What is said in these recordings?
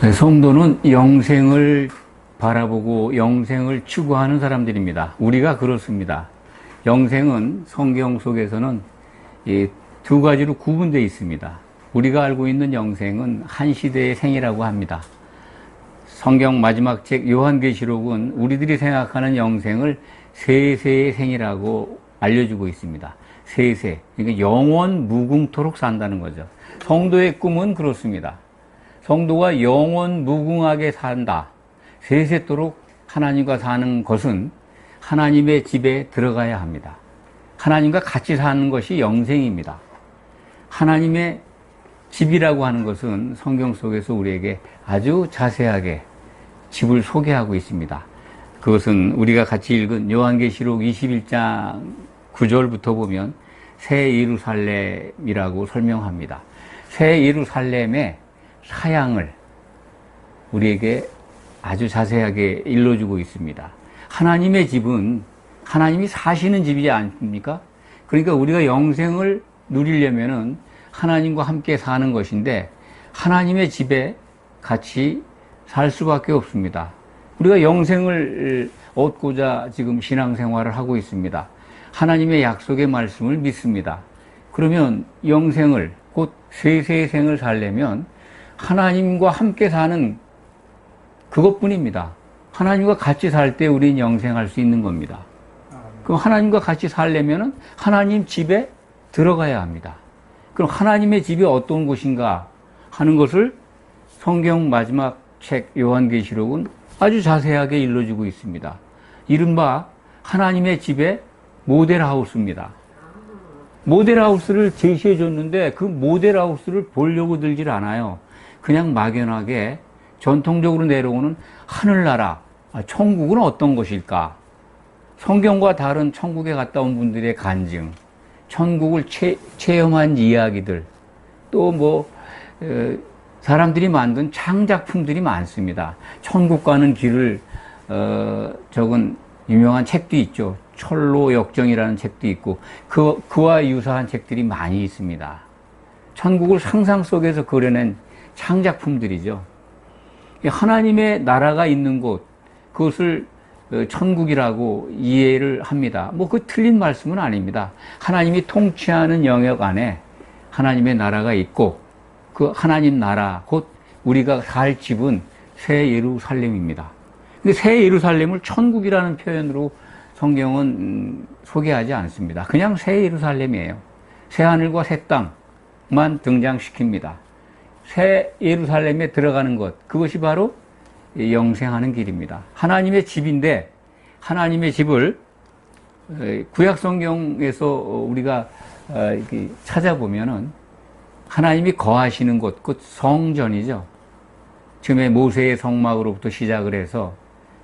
성도는 영생을 바라보고 영생을 추구하는 사람들입니다. 우리가 그렇습니다. 영생은 성경 속에서는 두 가지로 구분되어 있습니다. 우리가 알고 있는 영생은 한 시대의 생이라고 합니다. 성경 마지막 책 요한계시록은 우리들이 생각하는 영생을 세세의 생이라고 알려주고 있습니다. 세세, 그러니까 영원 무궁토록 산다는 거죠. 성도의 꿈은 그렇습니다. 성도가 영원 무궁하게 산다. 세세토록 하나님과 사는 것은 하나님의 집에 들어가야 합니다. 하나님과 같이 사는 것이 영생입니다. 하나님의 집이라고 하는 것은 성경 속에서 우리에게 아주 자세하게 집을 소개하고 있습니다. 그것은 우리가 같이 읽은 요한계시록 21장 9절부터 보면 새 예루살렘이라고 설명합니다. 새 예루살렘의 사양을 우리에게 아주 자세하게 일러주고 있습니다. 하나님의 집은 하나님이 사시는 집이지 않습니까? 그러니까 우리가 영생을 누리려면은 하나님과 함께 사는 것인데 하나님의 집에 같이 살 수밖에 없습니다. 우리가 영생을 얻고자 지금 신앙생활을 하고 있습니다. 하나님의 약속의 말씀을 믿습니다. 그러면 영생을 곧 세세의 생을 살려면 하나님과 함께 사는 그것뿐입니다. 하나님과 같이 살 때 우리는 영생할 수 있는 겁니다. 그럼 하나님과 같이 살려면 하나님 집에 들어가야 합니다. 그럼 하나님의 집이 어떤 곳인가 하는 것을 성경 마지막 책 요한계시록은 아주 자세하게 일러주고 있습니다. 이른바 하나님의 집의 모델하우스입니다. 모델하우스를 제시해 줬는데 그 모델하우스를 보려고 들질 않아요. 그냥 막연하게 전통적으로 내려오는 하늘나라, 천국은 어떤 것일까? 성경과 다른 천국에 갔다 온 분들의 간증, 천국을 체험한 이야기들, 또 사람들이 만든 창작품들이 많습니다. 천국 가는 길을 적은 유명한 책도 있죠. 철로 역정이라는 책도 있고 그와 유사한 책들이 많이 있습니다. 천국을 상상 속에서 그려낸 창작품들이죠. 하나님의 나라가 있는 곳, 그것을 천국이라고 이해를 합니다. 그 틀린 말씀은 아닙니다. 하나님이 통치하는 영역 안에 하나님의 나라가 있고 그 하나님 나라, 곧 우리가 살 집은 새 예루살렘입니다. 근데 새 예루살렘을 천국이라는 표현으로 성경은 소개하지 않습니다. 그냥 새 예루살렘이에요. 새 하늘과 새 땅만 등장시킵니다. 새 예루살렘에 들어가는 것, 그것이 바로 영생하는 길입니다. 하나님의 집인데 하나님의 집을 구약 성경에서 우리가 찾아보면은 하나님이 거하시는 곳, 곧 성전이죠. 처음에 모세의 성막으로부터 시작을 해서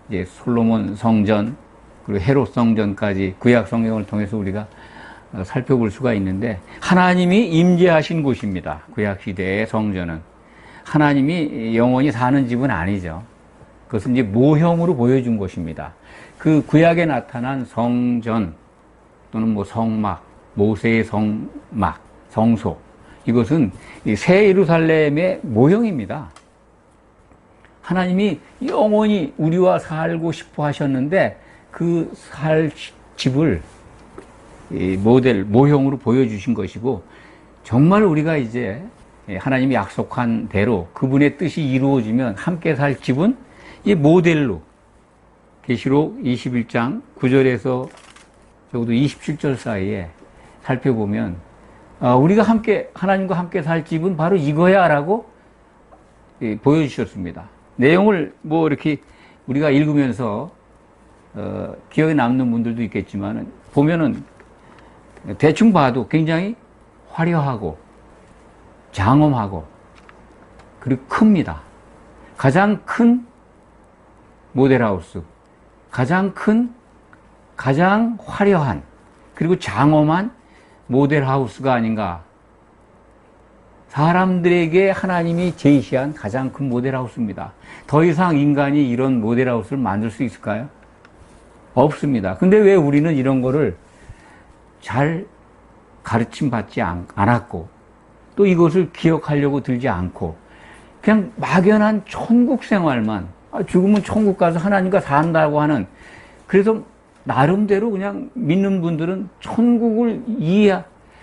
이제 솔로몬 성전, 그리고 헤롯 성전까지 구약 성경을 통해서 우리가 살펴볼 수가 있는데 하나님이 임재하신 곳입니다. 구약 시대의 성전은 하나님이 영원히 사는 집은 아니죠. 그것은 이제 모형으로 보여준 것입니다. 그 구약에 나타난 성전 또는 성막, 모세의 성막, 성소, 이것은 새 예루살렘의 모형입니다. 하나님이 영원히 우리와 살고 싶어 하셨는데 그 살 집을 모델, 모형으로 보여주신 것이고 정말 우리가 이제 하나님이 약속한 대로 그분의 뜻이 이루어지면 함께 살 집은 이 모델로 계시록 21장 9절에서 적어도 27절 사이에 살펴보면 우리가 하나님과 함께 살 집은 바로 이거야 라고 보여주셨습니다. 내용을 이렇게 우리가 읽으면서 기억에 남는 분들도 있겠지만 보면은 대충 봐도 굉장히 화려하고 장엄하고 그리고 큽니다. 가장 큰 모델하우스, 가장 큰, 가장 화려한 그리고 장엄한 모델하우스가 아닌가. 사람들에게 하나님이 제시한 가장 큰 모델하우스입니다. 더 이상 인간이 이런 모델하우스를 만들 수 있을까요? 없습니다. 근데 왜 우리는 이런 거를 잘 가르침 받지 않았고 또 이것을 기억하려고 들지 않고 그냥 막연한 천국 생활만, 죽으면 천국 가서 하나님과 산다고 하는, 그래서 나름대로 그냥 믿는 분들은 천국을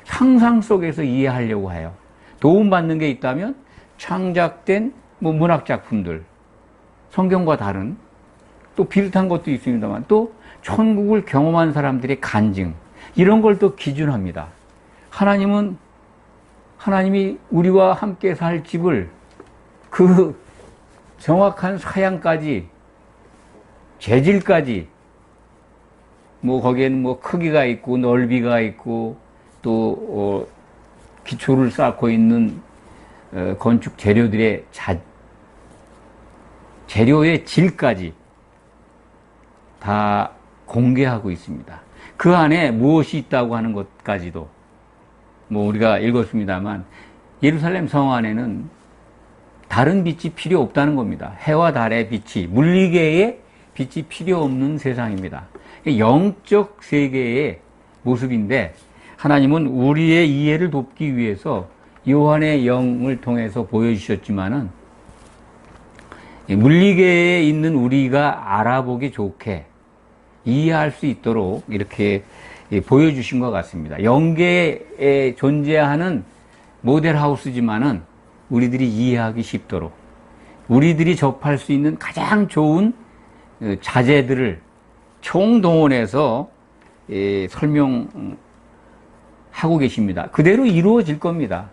상상 속에서 이해하려고 해요. 도움받는 게 있다면 창작된 문학작품들, 성경과 다른 또 비슷한 것도 있습니다만, 또 천국을 경험한 사람들의 간증, 이런 걸 또 기준합니다. 하나님이 우리와 함께 살 집을 그 정확한 사양까지, 재질까지, 거기에는 크기가 있고 넓이가 있고 또 기초를 쌓고 있는 건축 재료들의 재료의 질까지 다 공개하고 있습니다. 그 안에 무엇이 있다고 하는 것까지도 우리가 읽었습니다만, 예루살렘 성 안에는 다른 빛이 필요 없다는 겁니다. 해와 달의 빛이, 물리계의 빛이 필요 없는 세상입니다. 영적 세계의 모습인데, 하나님은 우리의 이해를 돕기 위해서 요한의 영을 통해서 보여주셨지만은, 물리계에 있는 우리가 알아보기 좋게 이해할 수 있도록 이렇게 보여주신 것 같습니다. 영계에 존재하는 모델하우스지만은 우리들이 이해하기 쉽도록, 우리들이 접할 수 있는 가장 좋은 자재들을 총동원해서 설명하고 계십니다. 그대로 이루어질 겁니다.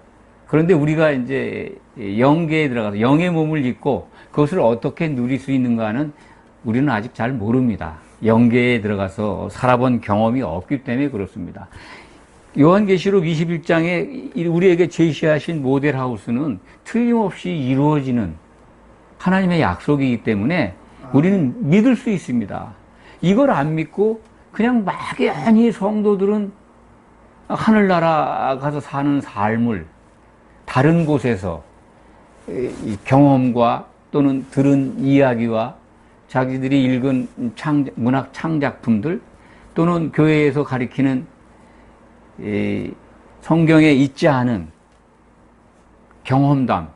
그런데 우리가 이제 영계에 들어가서 영의 몸을 입고 그것을 어떻게 누릴 수 있는가는 우리는 아직 잘 모릅니다. 영계에 들어가서 살아본 경험이 없기 때문에 그렇습니다. 요한계시록 21장에 우리에게 제시하신 모델하우스는 틀림없이 이루어지는 하나님의 약속이기 때문에 우리는 믿을 수 있습니다. 이걸 안 믿고 그냥 막연히 성도들은 하늘나라 가서 사는 삶을 다른 곳에서 경험과 또는 들은 이야기와 자기들이 읽은 문학 창작품들 또는 교회에서 가리키는 성경에 있지 않은 경험담,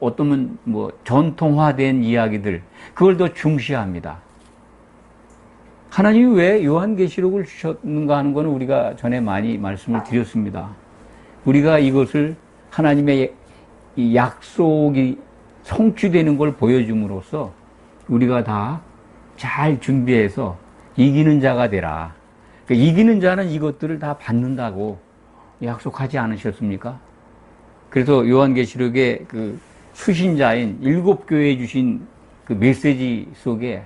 어떠면 전통화된 이야기들, 그걸 더 중시합니다. 하나님이 왜 요한계시록을 주셨는가 하는 것은 우리가 전에 많이 말씀을 드렸습니다. 우리가 이것을 하나님의 이 약속이 성취되는 걸 보여줌으로써 우리가 다 잘 준비해서 이기는 자가 되라. 그러니까 이기는 자는 이것들을 다 받는다고 약속하지 않으셨습니까? 그래서 요한계시록의 그 수신자인 7교회에 주신 그 메시지 속에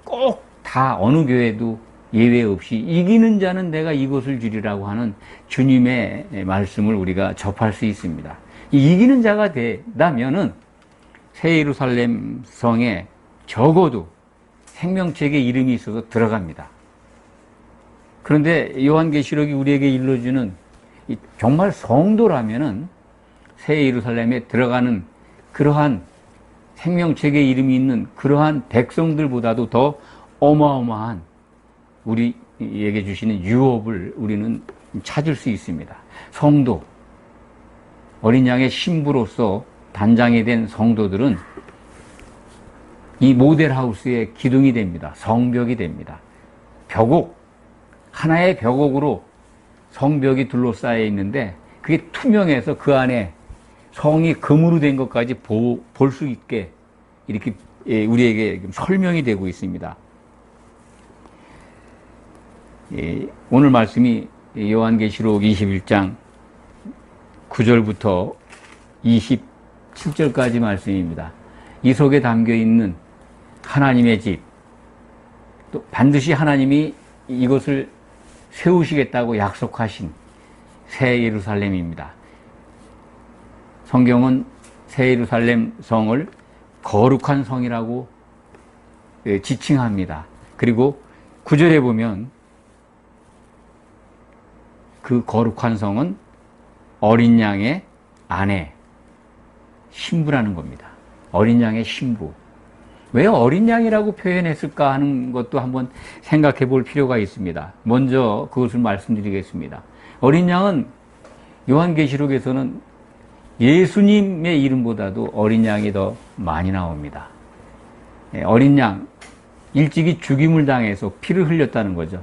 꼭 다 어느 교회도 예외 없이 이기는 자는 내가 이것을 주리라고 하는 주님의 말씀을 우리가 접할 수 있습니다. 이기는 자가 되다면은 새 예루살렘 성에 적어도 생명책의 이름이 있어서 들어갑니다. 그런데 요한계시록이 우리에게 일러주는 정말 성도라면은 새 예루살렘에 들어가는 그러한 생명책의 이름이 있는 그러한 백성들보다도 더 어마어마한 우리에게 주시는 유업을 우리는 찾을 수 있습니다. 성도, 어린 양의 신부로서 단장이 된 성도들은 이 모델하우스의 기둥이 됩니다. 성벽이 됩니다. 벽옥, 하나의 벽옥으로 성벽이 둘러싸여 있는데 그게 투명해서 그 안에 성이 금으로 된 것까지 볼 수 있게 이렇게 우리에게 설명이 되고 있습니다. 오늘 말씀이 요한계시록 21장 9절부터 27절까지 말씀입니다. 이 속에 담겨 있는 하나님의 집, 또 반드시 하나님이 이것을 세우시겠다고 약속하신 새 예루살렘입니다. 성경은 새 예루살렘 성을 거룩한 성이라고 지칭합니다. 그리고 9절에 보면 그 거룩한 성은 어린 양의 아내, 신부라는 겁니다. 어린 양의 신부. 왜 어린 양이라고 표현했을까 하는 것도 한번 생각해 볼 필요가 있습니다. 먼저 그것을 말씀드리겠습니다. 어린 양은 요한계시록에서는 예수님의 이름보다도 어린 양이 더 많이 나옵니다. 어린 양, 일찍이 죽임을 당해서 피를 흘렸다는 거죠.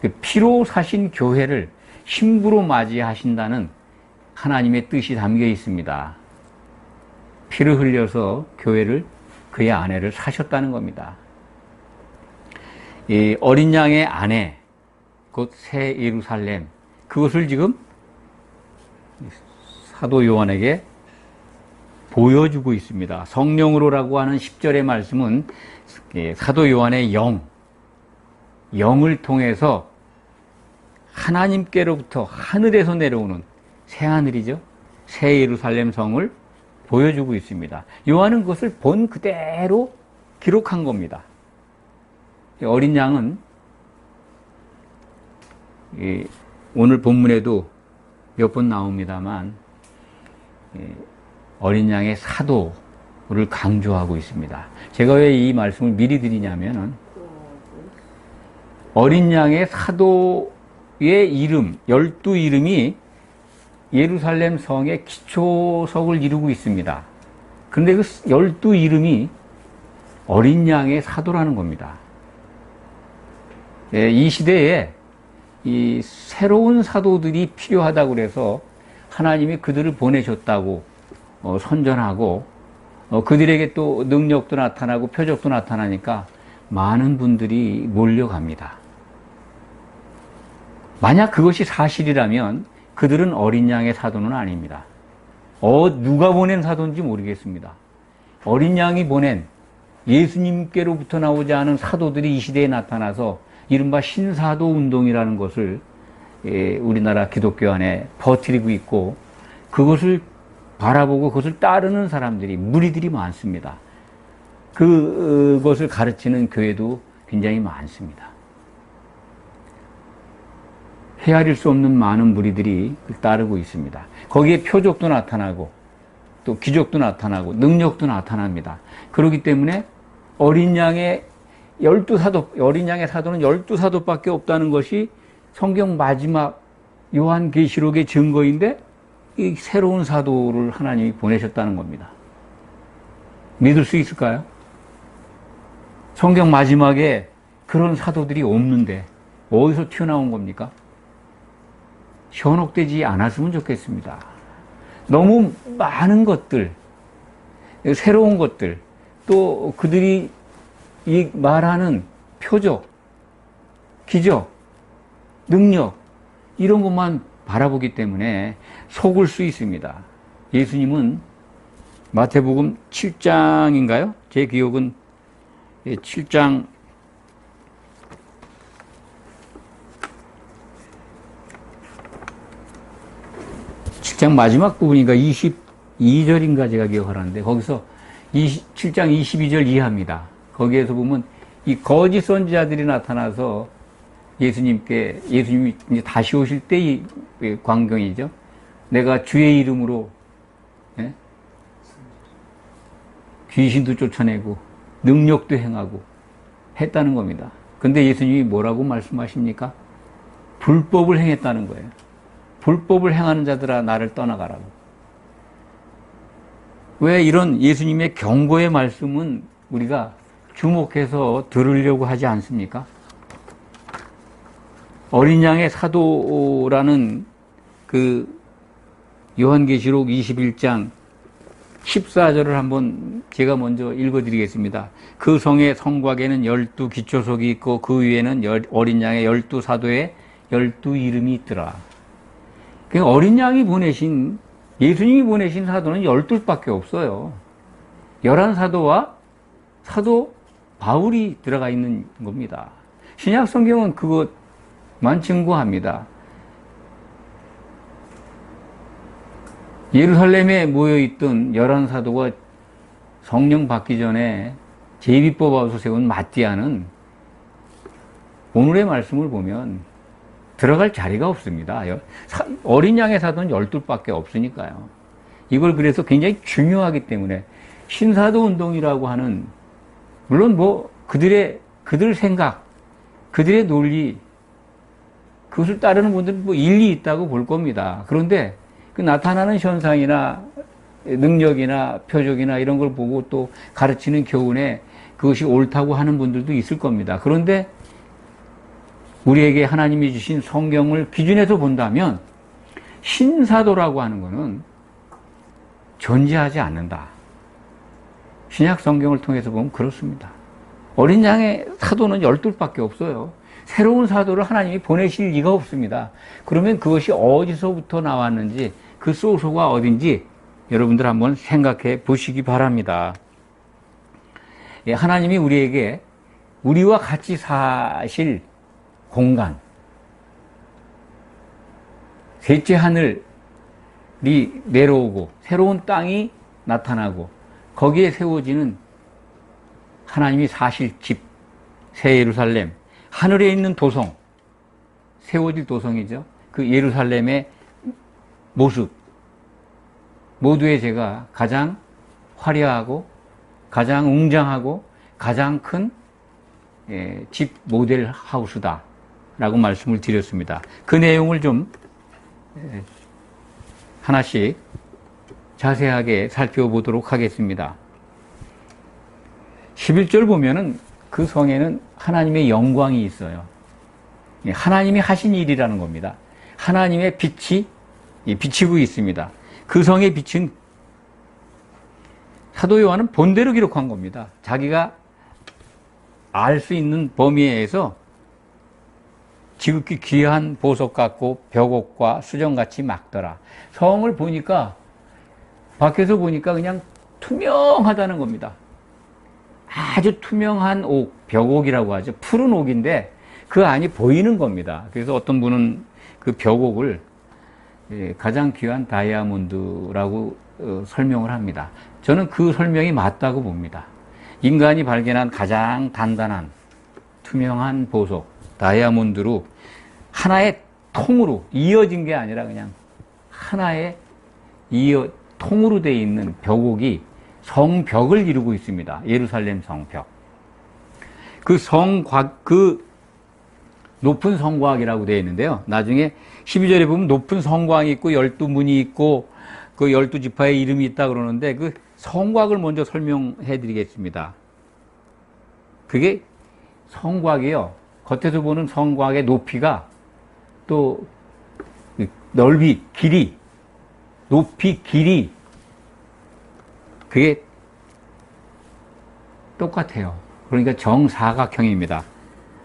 그 피로 사신 교회를 신부로 맞이하신다는 하나님의 뜻이 담겨 있습니다. 피를 흘려서 교회를, 그의 아내를 사셨다는 겁니다. 이 어린 양의 아내, 곧 새 예루살렘, 그것을 지금 사도 요한에게 보여주고 있습니다. 성령으로라고 하는 10절의 말씀은 사도 요한의 영을 통해서 하나님께로부터 하늘에서 내려오는 새하늘이죠. 새 예루살렘 성을 보여주고 있습니다. 요한은 그것을 본 그대로 기록한 겁니다. 어린 양은 오늘 본문에도 몇 번 나옵니다만 어린 양의 사도를 강조하고 있습니다. 제가 왜 이 말씀을 미리 드리냐면은 어린 양의 사도의 이름, 12이름이 예루살렘 성의 기초석을 이루고 있습니다. 그런데 그 12이름이 어린 양의 사도라는 겁니다. 이 시대에 이 새로운 사도들이 필요하다고 그래서 하나님이 그들을 보내셨다고 선전하고 그들에게 또 능력도 나타나고 표적도 나타나니까 많은 분들이 몰려갑니다. 만약 그것이 사실이라면 그들은 어린 양의 사도는 아닙니다. 누가 보낸 사도인지 모르겠습니다. 어린 양이 보낸 예수님께로부터 나오지 않은 사도들이 이 시대에 나타나서 이른바 신사도 운동이라는 것을 우리나라 기독교 안에 퍼뜨리고 있고 그것을 바라보고 그것을 따르는 사람들이, 무리들이 많습니다. 그것을 가르치는 교회도 굉장히 많습니다. 헤아릴 수 없는 많은 무리들이 따르고 있습니다. 거기에 표적도 나타나고 또 기적도 나타나고 능력도 나타납니다. 그렇기 때문에 어린 양의 사도는 12사도밖에 없다는 것이 성경 마지막 요한계시록의 증거인데 이 새로운 사도를 하나님이 보내셨다는 겁니다. 믿을 수 있을까요? 성경 마지막에 그런 사도들이 없는데 어디서 튀어나온 겁니까? 현혹되지 않았으면 좋겠습니다. 너무 많은 것들, 새로운 것들, 또 그들이 말하는 표적, 기적, 능력 이런 것만 바라보기 때문에 속을 수 있습니다. 예수님은 마태복음 7장인가요? 제 기억은 7장 7장 마지막 부분인가 22절인가 제가 기억하는데 거기서 7장 22절 이하입니다. 거기에서 보면 이 거짓 선지자들이 나타나서 예수님이 이제 다시 오실 때의 광경이죠. 내가 주의 이름으로 귀신도 쫓아내고 능력도 행하고 했다는 겁니다. 근데 예수님이 뭐라고 말씀하십니까? 불법을 행했다는 거예요. 불법을 행하는 자들아 나를 떠나가라고. 왜 이런 예수님의 경고의 말씀은 우리가 주목해서 들으려고 하지 않습니까? 어린 양의 사도라는 그 요한계시록 21장 14절을 한번 제가 먼저 읽어드리겠습니다. 그 성의 성곽에는 12 기초석이 있고 그 위에는 어린 양의 12 사도의 12 이름이 있더라. 그러니까 어린 양이 보내신, 예수님이 보내신 사도는 12밖에 없어요. 11사도와 사도 바울이 들어가 있는 겁니다. 신약 성경은 그것만 증거합니다. 예루살렘에 모여있던 11사도가 성령 받기 전에 제비뽑 아웃을 세운 마띠아는 오늘의 말씀을 보면 들어갈 자리가 없습니다. 어린 양의 사도는 12밖에 없으니까요. 이걸 그래서 굉장히 중요하기 때문에 신사도 운동이라고 하는, 물론 그들 생각, 그들의 논리, 그것을 따르는 분들은 일리 있다고 볼 겁니다. 그런데 그 나타나는 현상이나 능력이나 표적이나 이런 걸 보고 또 가르치는 교훈에 그것이 옳다고 하는 분들도 있을 겁니다. 그런데 우리에게 하나님이 주신 성경을 기준해서 본다면 신사도라고 하는 것은 존재하지 않는다. 신약 성경을 통해서 보면 그렇습니다. 어린 양의 사도는 12밖에 없어요. 새로운 사도를 하나님이 보내실 리가 없습니다. 그러면 그것이 어디서부터 나왔는지 그 소소가 어딘지 여러분들 한번 생각해 보시기 바랍니다. 하나님이 우리에게 우리와 같이 사실 공간, 셋째 하늘이 내려오고 새로운 땅이 나타나고 거기에 세워지는 하나님이 사실 집, 새 예루살렘, 하늘에 있는 도성, 세워질 도성이죠. 그 예루살렘의 모습, 모두의 제가 가장 화려하고 가장 웅장하고 가장 큰 집 모델 하우스다 라고 말씀을 드렸습니다. 그 내용을 좀 하나씩 자세하게 살펴보도록 하겠습니다. 11절 보면은 그 성에는 하나님의 영광이 있어요. 하나님이 하신 일이라는 겁니다. 하나님의 빛이 비치고 있습니다. 그 성의 빛은 사도 요한은 본대로 기록한 겁니다. 자기가 알 수 있는 범위에서 지극히 귀한 보석 같고 벽옥과 수정같이 막더라. 성을 보니까 밖에서 보니까 그냥 투명하다는 겁니다. 아주 투명한 옥, 벽옥이라고 하죠. 푸른 옥인데 그 안이 보이는 겁니다. 그래서 어떤 분은 그 벽옥을 가장 귀한 다이아몬드라고 설명을 합니다. 저는 그 설명이 맞다고 봅니다. 인간이 발견한 가장 단단한 투명한 보석, 다이아몬드로 하나의 통으로 이어진 게 아니라 그냥 하나의 통으로 되어 있는 벽옥이 성벽을 이루고 있습니다. 예루살렘 성벽. 그 높은 성곽이라고 되어 있는데요. 나중에 12절에 보면 높은 성곽이 있고 12문이 있고 그 12지파의 이름이 있다 그러는데 그 성곽을 먼저 설명해 드리겠습니다. 그게 성곽이요. 겉에서 보는 성곽의 높이가 또 넓이, 길이, 높이, 길이 그게 똑같아요. 그러니까 정사각형입니다.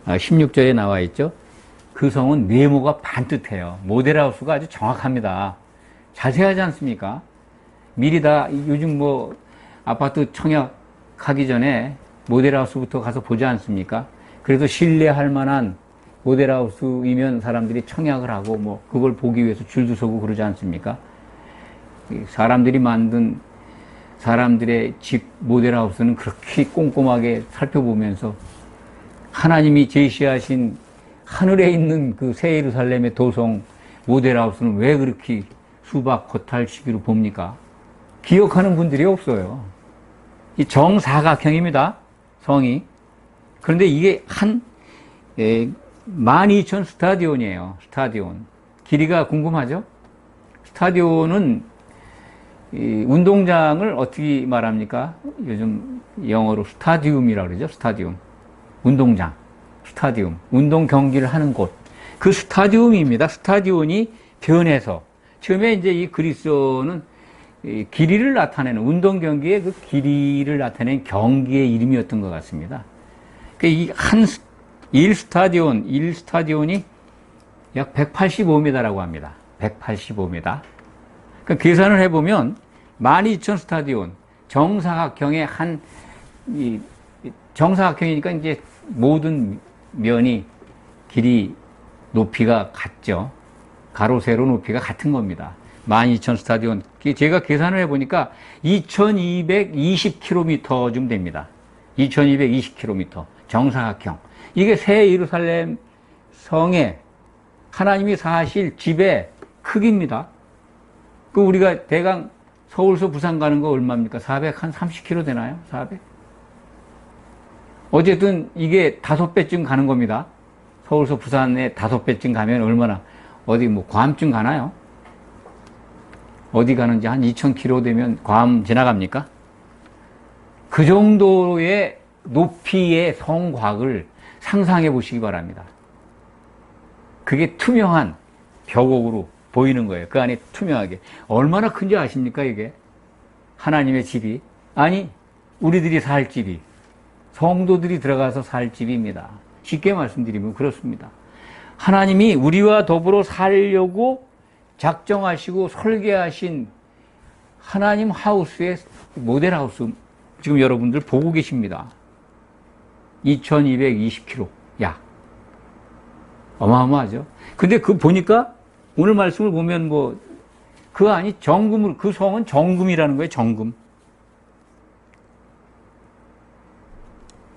16절에 나와 있죠. 그 성은 네모가 반듯해요. 모델하우스가 아주 정확합니다. 자세하지 않습니까? 미리 다 요즘 뭐 아파트 청약하기 전에 모델하우스부터 가서 보지 않습니까? 그래서 신뢰할 만한 모델하우스이면 사람들이 청약을 하고 뭐 그걸 보기 위해서 줄도 서고 그러지 않습니까? 사람들이 만든 사람들의 집 모델하우스는 그렇게 꼼꼼하게 살펴보면서 하나님이 제시하신 하늘에 있는 그 새 예루살렘의 도성 모델하우스는 왜 그렇게 수박 겉핥시기로 봅니까? 기억하는 분들이 없어요. 이 정사각형입니다. 성이. 그런데 이게 한 12,000 스타디온이에요. 스타디온. 길이가 궁금하죠? 스타디온은 운동장을 어떻게 말합니까? 요즘 영어로 스타디움이라고 그러죠. 스타디움. 운동장. 스타디움. 운동 경기를 하는 곳. 그 스타디움입니다. 스타디온이 변해서 처음에 이제 이 그리스어는 길이를 나타내는 운동 경기의 그 길이를 나타내는 경기의 이름이었던 것 같습니다. 이 한 1스타디온이 약 185m라고 합니다. 185m. 그러니까 계산을 해보면 12,000 스타디온 정사각형의 정사각형이니까 이제 모든 면이 길이 높이가 같죠. 가로 세로 높이가 같은 겁니다. 12,000 스타디온. 제가 계산을 해보니까 2220km쯤 됩니다. 2220km. 정사각형. 이게 새 예루살렘 성에 하나님이 사실 집의 크기입니다. 그 우리가 대강 서울서 부산 가는 거 얼마입니까? 430km 되나요? 400? 어쨌든 이게 5배쯤 가는 겁니다. 서울서 부산에 5배쯤 가면 얼마나 어디 뭐 괌쯤 가나요? 어디 가는지 한 2000km 되면 괌 지나갑니까? 그 정도의 높이의 성곽을 상상해 보시기 바랍니다. 그게 투명한 벽옥으로 보이는 거예요. 그 안에 투명하게. 얼마나 큰지 아십니까, 이게? 하나님의 집이. 아니, 우리들이 살 집이. 성도들이 들어가서 살 집입니다. 쉽게 말씀드리면 그렇습니다. 하나님이 우리와 더불어 살려고 작정하시고 설계하신 하나님 하우스의 모델 하우스, 지금 여러분들 보고 계십니다. 2220km 약. 어마어마하죠. 근데 그 보니까 오늘 말씀을 보면 뭐 그 안이 정금으로, 그 성은 정금이라는 거예요. 정금.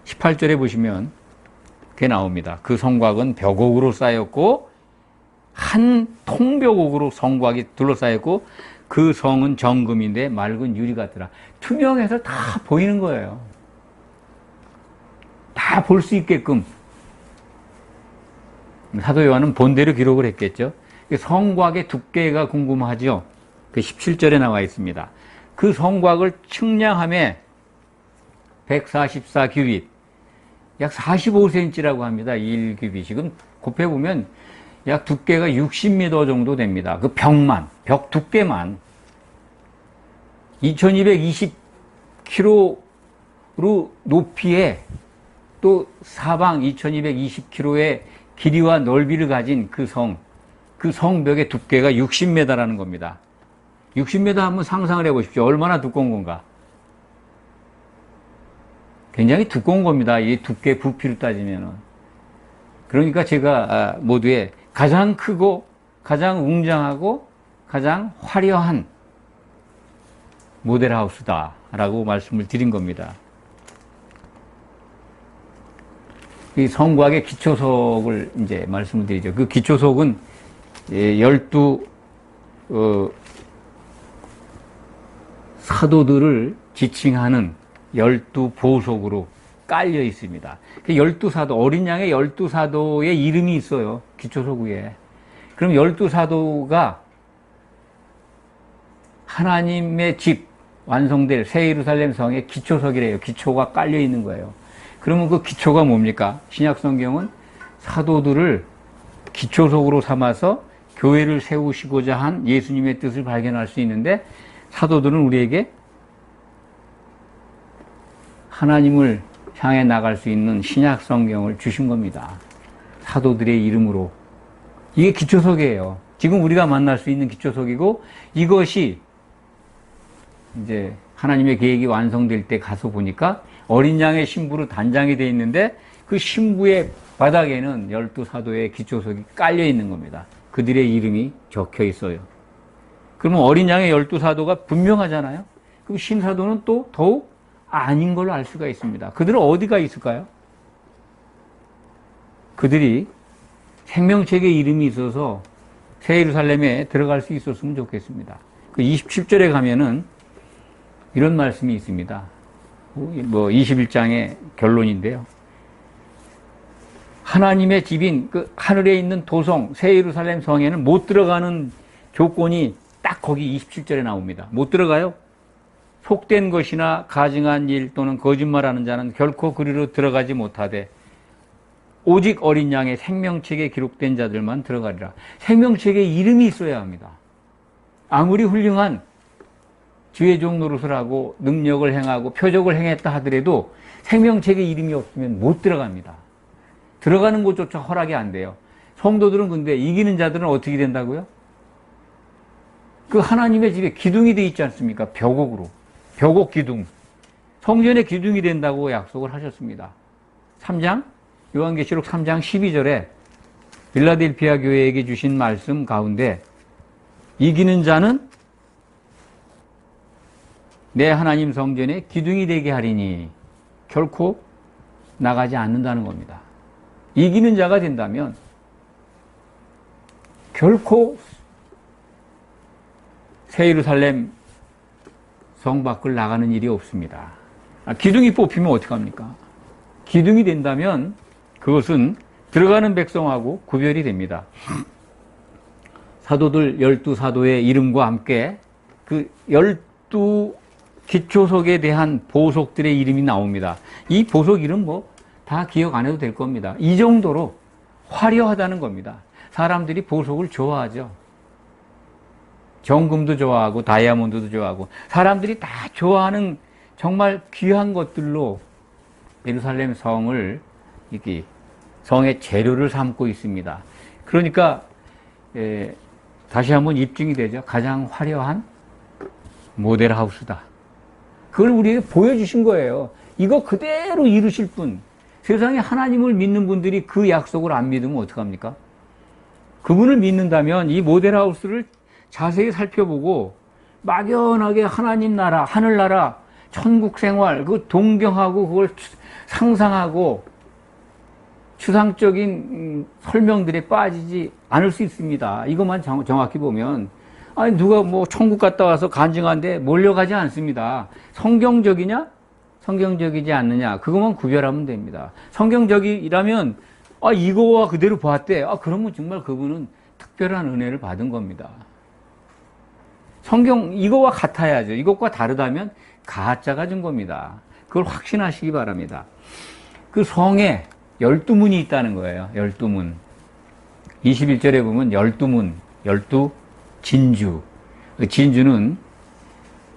18절에 보시면 그게 나옵니다. 그 성곽은 벽옥으로 쌓였고 한 통벽옥으로 성곽이 둘러싸였고 그 성은 정금인데 맑은 유리 같더라. 투명해서 다 보이는 거예요. 다 볼 수 있게끔. 사도 요한은 본대로 기록을 했겠죠. 성곽의 두께가 궁금하죠. 그 17절에 나와 있습니다. 그 성곽을 측량함에 144규빗, 약 45cm라고 합니다. 1규빗이. 지금 곱해보면 약 두께가 60m 정도 됩니다. 그 벽만, 벽 두께만 2220km로 높이에 또 사방 2220km의 길이와 넓이를 가진 그 성벽의 두께가 60m라는 겁니다. 60m 한번 상상을 해보십시오. 얼마나 두꺼운 건가? 굉장히 두꺼운 겁니다. 이 두께 부피로 따지면은. 그러니까 제가 모두에 가장 크고 가장 웅장하고 가장 화려한 모델하우스다라고 말씀을 드린 겁니다. 이 성곽의 기초석을 이제 말씀을 드리죠. 그 기초석은 12 사도들을 지칭하는 12보석으로 깔려 있습니다. 그 12사도, 어린 양의 12사도의 이름이 있어요. 기초석 위에. 그럼 12사도가 하나님의 집, 완성될 새 예루살렘 성의 기초석이래요. 기초가 깔려 있는 거예요. 그러면 그 기초가 뭡니까? 신약 성경은 사도들을 기초석으로 삼아서 교회를 세우시고자 한 예수님의 뜻을 발견할 수 있는데, 사도들은 우리에게 하나님을 향해 나갈 수 있는 신약 성경을 주신 겁니다. 사도들의 이름으로. 이게 기초석이에요. 지금 우리가 만날 수 있는 기초석이고, 이것이 이제 하나님의 계획이 완성될 때 가서 보니까 어린 양의 신부로 단장이 되어 있는데, 그 신부의 바닥에는 12사도의 기초석이 깔려 있는 겁니다. 그들의 이름이 적혀 있어요. 그러면 어린 양의 12사도가 분명하잖아요. 그럼 신사도는 또 더욱 아닌 걸로 알 수가 있습니다. 그들은 어디가 있을까요? 그들이 생명책의 이름이 있어서 새 예루살렘에 들어갈 수 있었으면 좋겠습니다. 그 27절에 가면은 이런 말씀이 있습니다. 21장의 결론인데요. 하나님의 집인 그 하늘에 있는 도성 새 예루살렘 성에는 못 들어가는 조건이 딱 거기 27절에 나옵니다. 못 들어가요. 속된 것이나 가증한 일 또는 거짓말하는 자는 결코 그리로 들어가지 못하되 오직 어린 양의 생명책에 기록된 자들만 들어가리라. 생명책에 이름이 있어야 합니다. 아무리 훌륭한 주의종 노릇을 하고 능력을 행하고 표적을 행했다 하더라도 생명책에 이름이 없으면 못 들어갑니다. 들어가는 것조차 허락이 안 돼요. 성도들은 근데 이기는 자들은 어떻게 된다고요? 그 하나님의 집에 기둥이 되어 있지 않습니까? 벽옥으로. 벽옥 기둥. 성전의 기둥이 된다고 약속을 하셨습니다. 3장, 요한계시록 3장 12절에 빌라델피아 교회에게 주신 말씀 가운데 이기는 자는 내 하나님 성전에 기둥이 되게 하리니 결코 나가지 않는다는 겁니다. 이기는 자가 된다면 결코 새 예루살렘 성 밖을 나가는 일이 없습니다. 기둥이 뽑히면 어떡합니까? 기둥이 된다면 그것은 들어가는 백성하고 구별이 됩니다. 사도들 12사도의 이름과 함께 그 12 기초석에 대한 보석들의 이름이 나옵니다. 이 보석 이름 뭐 다 기억 안 해도 될 겁니다. 이 정도로 화려하다는 겁니다. 사람들이 보석을 좋아하죠. 정금도 좋아하고 다이아몬드도 좋아하고 사람들이 다 좋아하는 정말 귀한 것들로 예루살렘 성을 이렇게 성의 재료를 삼고 있습니다. 그러니까 다시 한번 입증이 되죠. 가장 화려한 모델하우스다. 그걸 우리에게 보여주신 거예요. 이거 그대로 이루실 분, 세상에 하나님을 믿는 분들이 그 약속을 안 믿으면 어떡합니까? 그분을 믿는다면 이 모델하우스를 자세히 살펴보고 막연하게 하나님 나라, 하늘나라, 천국 생활, 그 동경하고 그걸 상상하고 추상적인 설명들에 빠지지 않을 수 있습니다. 이것만 정확히 보면. 아니, 누가 뭐 천국 갔다 와서 간증한데 몰려가지 않습니다. 성경적이냐? 성경적이지 않느냐? 그것만 구별하면 됩니다. 성경적이라면, 이거와 그대로 봤대. 그러면 정말 그분은 특별한 은혜를 받은 겁니다. 성경, 이거와 같아야죠. 이것과 다르다면 가짜가 준 겁니다. 그걸 확신하시기 바랍니다. 그 성에 12문이 있다는 거예요. 12문. 21절에 보면 12문, 12진주. 진주는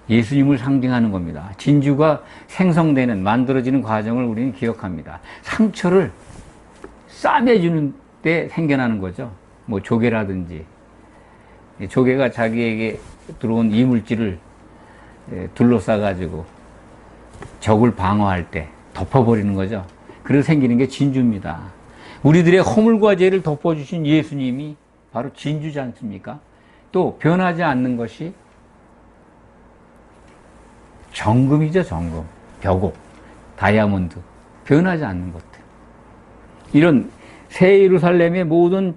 예수님을 상징하는 겁니다. 진주가 생성되는, 만들어지는 과정을 우리는 기억합니다. 상처를 싸매주는 때 생겨나는 거죠. 뭐 조개라든지. 조개가 자기에게 들어온 이물질을 둘러싸가지고 적을 방어할 때 덮어버리는 거죠. 그래서 생기는 게 진주입니다. 우리들의 허물과 죄를 덮어주신 예수님이 바로 진주지 않습니까? 또 변하지 않는 것이 정금이죠. 정금, 벽옥, 다이아몬드. 변하지 않는 것들. 이런 새 예루살렘의 모든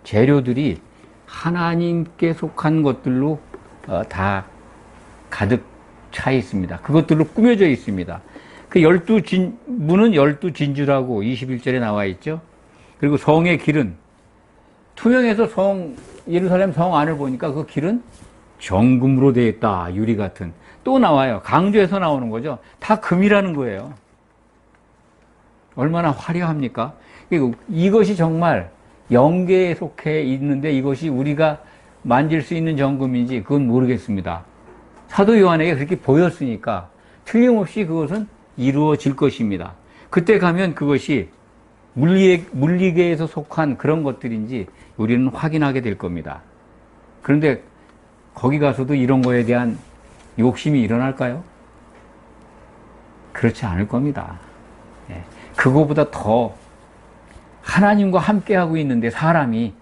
재료들이 하나님께 속한 것들로 다 가득 차 있습니다. 그것들로 꾸며져 있습니다. 그 문은 12진주라고 21절에 나와 있죠. 그리고 성의 길은 투명해서 예루살렘 성 안을 보니까 그 길은 정금으로 되어 있다. 유리 같은. 또 나와요. 강조해서 나오는 거죠. 다 금이라는 거예요. 얼마나 화려합니까? 그리고 이것이 정말 영계에 속해 있는데 이것이 우리가 만질 수 있는 정금인지 그건 모르겠습니다. 사도 요한에게 그렇게 보였으니까 틀림없이 그것은 이루어질 것입니다. 그때 가면 그것이 물리계에서 속한 그런 것들인지 우리는 확인하게 될 겁니다. 그런데 거기 가서도 이런 거에 대한 욕심이 일어날까요? 그렇지 않을 겁니다. 그거보다 더 하나님과 함께하고 있는데 사람이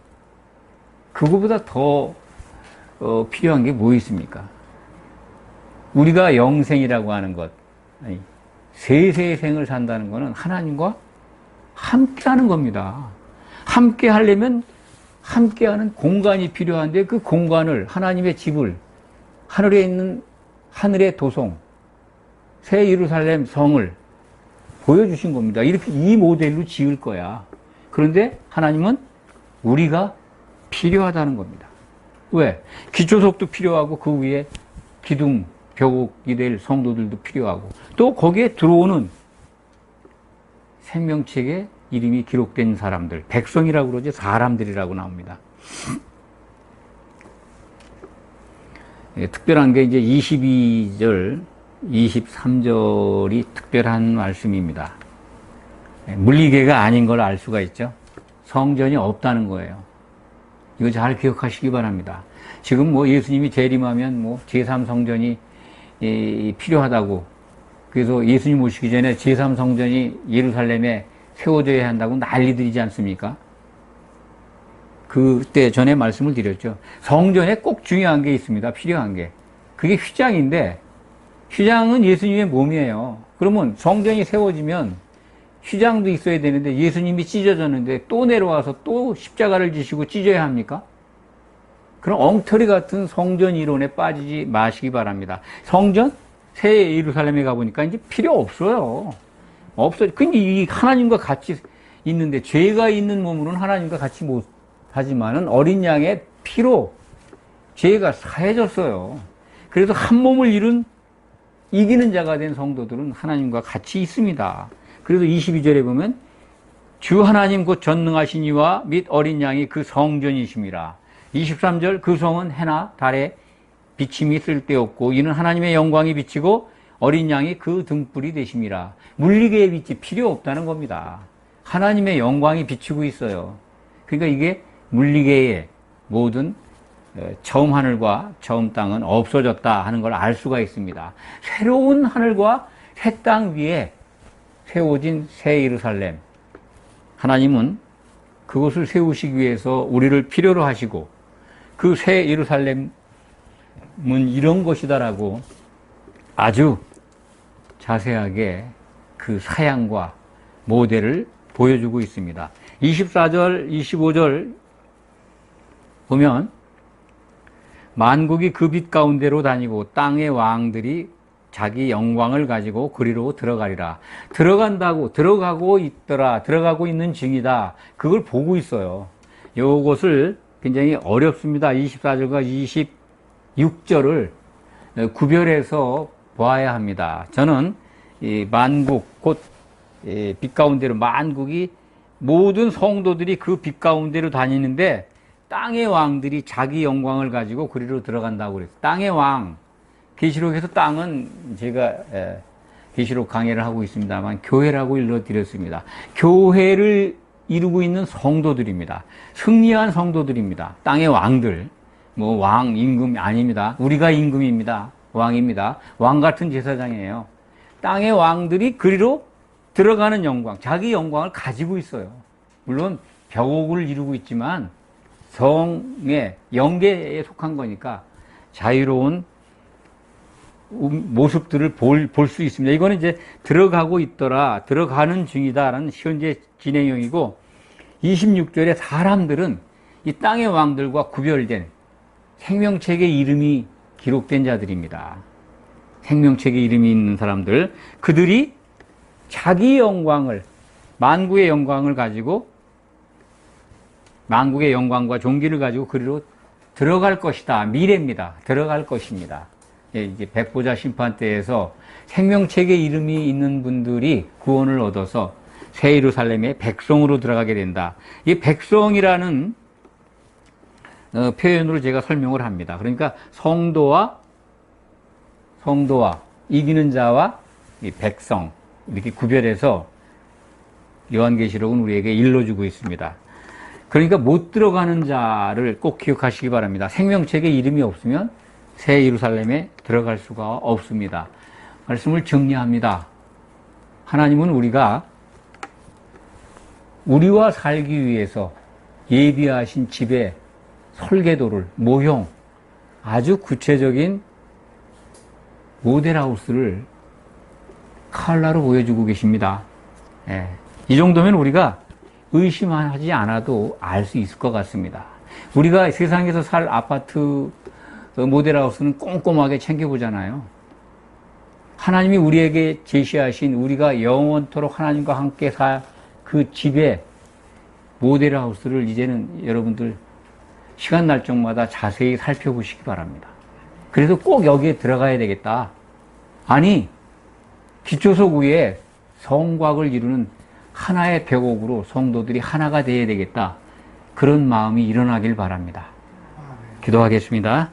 그거보다 더 필요한 게 뭐 있습니까? 우리가 영생이라고 하는 것, 세세의 생을 산다는 것은 하나님과 함께하는 겁니다. 함께 하려면 함께하는 공간이 필요한데 그 공간을, 하나님의 집을, 하늘에 있는 하늘의 도성, 새 예루살렘 성을 보여주신 겁니다. 이렇게 이 모델로 지을 거야. 그런데 하나님은 우리가 필요하다는 겁니다. 왜? 기초석도 필요하고 그 위에 기둥, 벽옥이 될 성도들도 필요하고 또 거기에 들어오는 생명책에 이름이 기록된 사람들, 백성이라고 그러지 사람들이라고 나옵니다. 특별한 게 이제 22절, 23절이 특별한 말씀입니다. 물리계가 아닌 걸 알 수가 있죠. 성전이 없다는 거예요. 이거 잘 기억하시기 바랍니다. 지금 뭐 예수님이 재림하면 뭐 제3성전이 필요하다고, 그래서 예수님 오시기 전에 제3성전이 예루살렘에 세워져야 한다고 난리들이지 않습니까? 그때 전에 말씀을 드렸죠. 성전에 꼭 중요한 게 있습니다. 필요한 게. 그게 휘장인데, 휘장은 예수님의 몸이에요. 그러면 성전이 세워지면 휘장도 있어야 되는데 예수님이 찢어졌는데 또 내려와서 또 십자가를 지시고 찢어야 합니까? 그런 엉터리 같은 성전 이론에 빠지지 마시기 바랍니다. 성전? 새 예루살렘에 가보니까 이제 필요 없어요. 없어요. 근데 이 하나님과 같이 있는데 죄가 있는 몸으로는 하나님과 같이 못 하지만은 어린 양의 피로 죄가 사해졌어요. 그래서 한 몸을 이룬 이기는 자가 된 성도들은 하나님과 같이 있습니다. 그래서 22절에 보면 주 하나님 곧 전능하신 이와 및 어린 양이 그 성전이심이라. 23절 그 성은 해나 달에 비침이 쓸데없고 이는 하나님의 영광이 비치고 어린 양이 그 등불이 되심이라. 물리계의 빛이 필요 없다는 겁니다. 하나님의 영광이 비치고 있어요. 그러니까 이게 물리계의 모든 처음 하늘과 처음 땅은 없어졌다 하는 걸 알 수가 있습니다. 새로운 하늘과 새 땅 위에 세워진 새 예루살렘, 하나님은 그것을 세우시기 위해서 우리를 필요로 하시고 그 새 예루살렘은 이런 것이다라고 아주 자세하게 그 사양과 모델을 보여주고 있습니다. 24절, 25절 보면 만국이 그 빛 가운데로 다니고 땅의 왕들이 자기 영광을 가지고 그리로 들어가리라. 들어간다고, 들어가고 있더라, 들어가고 있는 중이다. 그걸 보고 있어요. 요것을 굉장히 어렵습니다. 24절과 26절을 구별해서 보아야 합니다. 저는 이 만국, 곧 빛 가운데로 만국이 모든 성도들이 그 빛 가운데로 다니는데 땅의 왕들이 자기 영광을 가지고 그리로 들어간다고 그랬어요. 땅의 왕. 계시록에서 땅은 제가 계시록 강의를 하고 있습니다만 교회라고 일러드렸습니다. 교회를 이루고 있는 성도들입니다. 승리한 성도들입니다. 땅의 왕들. 뭐 왕, 임금 아닙니다. 우리가 임금입니다. 왕입니다. 왕 같은 제사장이에요. 땅의 왕들이 그리로 들어가는 영광, 자기 영광을 가지고 있어요. 물론 벽옥을 이루고 있지만 성의 영계에 속한 거니까 자유로운 모습들을 볼 수 있습니다. 이거는 이제 들어가고 있더라, 들어가는 중이다라는 현재 진행형이고 26절에 사람들은 이 땅의 왕들과 구별된 생명책의 이름이 기록된 자들입니다. 생명책에 이름이 있는 사람들, 그들이 자기 영광을, 만국의 영광을 가지고, 만국의 영광과 존귀를 가지고 그리로 들어갈 것이다. 미래입니다. 들어갈 것입니다. 이제 백보자 심판 때에서 생명책에 이름이 있는 분들이 구원을 얻어서 새 예루살렘의 백성으로 들어가게 된다. 이 백성이라는 표현으로 제가 설명을 합니다. 그러니까 성도와 이기는 자와 이 백성 이렇게 구별해서 요한계시록은 우리에게 일러주고 있습니다. 그러니까 못 들어가는 자를 꼭 기억하시기 바랍니다. 생명책에 이름이 없으면 새 예루살렘에 들어갈 수가 없습니다. 말씀을 정리합니다. 하나님은 우리와 살기 위해서 예비하신 집의 설계도를, 모형, 아주 구체적인 모델하우스를 칼라로 보여주고 계십니다. 이 정도면 우리가 의심하지 않아도 알 수 있을 것 같습니다. 우리가 세상에서 살 아파트 모델하우스는 꼼꼼하게 챙겨보잖아요. 하나님이 우리에게 제시하신 우리가 영원토록 하나님과 함께 살 그 집의 모델하우스를 이제는 여러분들 시간 날짜마다 자세히 살펴보시기 바랍니다. 그래서 꼭 여기에 들어가야 되겠다. 아니, 기초석 위에 성곽을 이루는 하나의 벽옥으로 성도들이 하나가 되어야 되겠다. 그런 마음이 일어나길 바랍니다. 기도하겠습니다.